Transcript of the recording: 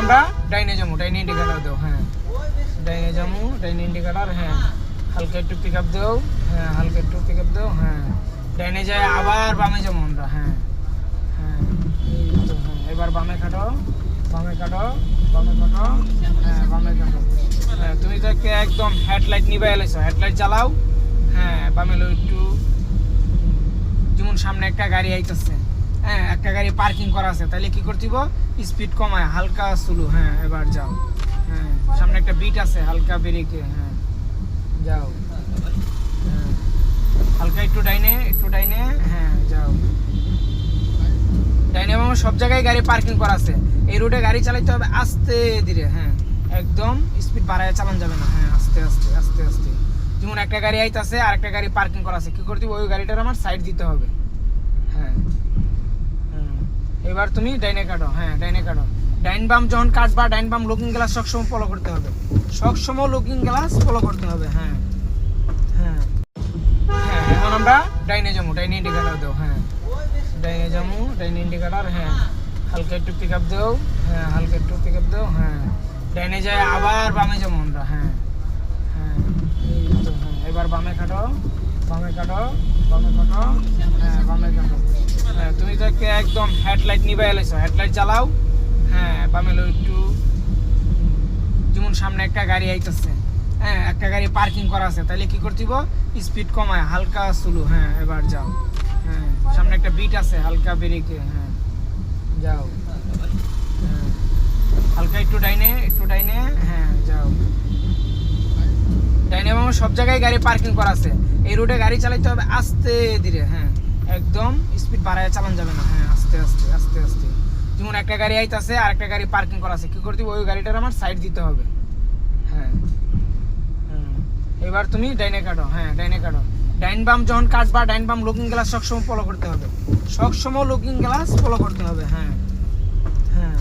আমরা ডাইনে যাবো, ডাইনে ইন্ডিকেটার দাও। হ্যাঁ ডাইনে যাবো, ডাইনে ইন্ডিকেটার। হ্যাঁ হালকা একটু পিক আপ দাও। হ্যাঁ হালকা একটু পিক আপ দাও। হ্যাঁ ডাইনে যায় আবার বামে যাবো আমরা। হ্যাঁ হ্যাঁ এই তো। হ্যাঁ এবার বামে কাটো, বামে কাটো, বামে কাটো। হ্যাঁ বামে কাটো। হ্যাঁ তুমি তো একদম হেডলাইট নিবাই এলাইছো, হেডলাইট জ্বালাও। হ্যাঁ বামে লো একটু। যেমন সামনে একটা গাড়ি আইতেছে, হ্যাঁ একটা গাড়ি পার্কিং করা আছে, তাহলে কি করতে হবে? স্পিড কমায় হালকা স্লো। হ্যাঁ এবার যাও। হ্যাঁ সামনে একটা বিট আছে, হালকা ব্রেকে। হ্যাঁ যাও। হ্যাঁ হালকা একটু ডাইনে, একটু ডাইনে। হ্যাঁ যাও। ডাইনে বামে সব জায়গায় গাড়ি পার্কিং করা আছে, এই রোডে গাড়ি চালাইতে হবে আস্তে ধীরে। হ্যাঁ একদম স্পিড বাড়ায় চালান যাবে না। হ্যাঁ আস্তে আস্তে আস্তে আস্তে। যেমন একটা গাড়ি আইতাছে আর একটা গাড়ি পার্কিং করা আছে, কি করতে হবে? ওই গাড়িটার আমার সাইড দিতে হবে। হ্যাঁ এবার তুমি ডাইনে কাটো। হ্যাঁ ডাইনে কাটো। ডাইন বাম যখন কাটবা, ডাইন বাম লুকিং গ্লাস সবসময় ফলো করতে হবে, সবসময় লুকিং গ্লাস ফলো করতে হবে। হ্যাঁ হ্যাঁ হ্যাঁ এখন আমরা ডাইনে যাবো, ডাইনে ইন্ডিকেটার দাও। হ্যাঁ ডাইনে যাবো, ডাইনে ইন্ডিকেটার। হ্যাঁ হালকা একটু পিক আপ দাও। হ্যাঁ হালকা একটু পিক আপ দাও। হ্যাঁ ডাইনে যায় আবার বামে যাবো আমরা। হ্যাঁ হ্যাঁ এই তো। হ্যাঁ এবার বামে কাটো, বামে কাটো, বামে কাটো। হ্যাঁ বামে কাটো। হ্যাঁ তুমি তো একদম হেডলাইট নিবাই এলাইছো, হেডলাইট জ্বালাও। হ্যাঁ বামে লো একটু। যেমন সামনে একটা গাড়ি আইতেছে, হ্যাঁ একটা গাড়ি পার্কিং করা আছে, তাহলে কি করতে হবে? স্পিড কমায় হালকা স্লো। হ্যাঁ এবার যাও। হ্যাঁ সামনে একটা বিট আছে, হালকা ব্রেকে। হ্যাঁ যাও। হ্যাঁ হালকা একটু ডাইনে, একটু ডাইনে। হ্যাঁ যাও। ডাইনে বামে সব জায়গায় গাড়ি পার্কিং করা আছে, এই রোডে গাড়ি চালাইতে হবে আস্তে ধীরে। হ্যাঁ একদম স্পিড বাড়ায় চালান যাবে না। হ্যাঁ আস্তে আস্তে আস্তে আস্তে। যেমন একটা গাড়ি আইতাছে আর একটা গাড়ি পার্কিং করা আছে, কি করতে হবে? ওই গাড়িটার আমার সাইড দিতে হবে। হ্যাঁ এবার তুমি ডাইনে কাটো। হ্যাঁ ডাইনে কাটো। ডাইন বাম যখন কাটবা, ডাইন বাম লুকিং গ্লাস সবসময় ফলো করতে হবে, সবসময় লুকিং গ্লাস ফলো করতে হবে। হ্যাঁ হ্যাঁ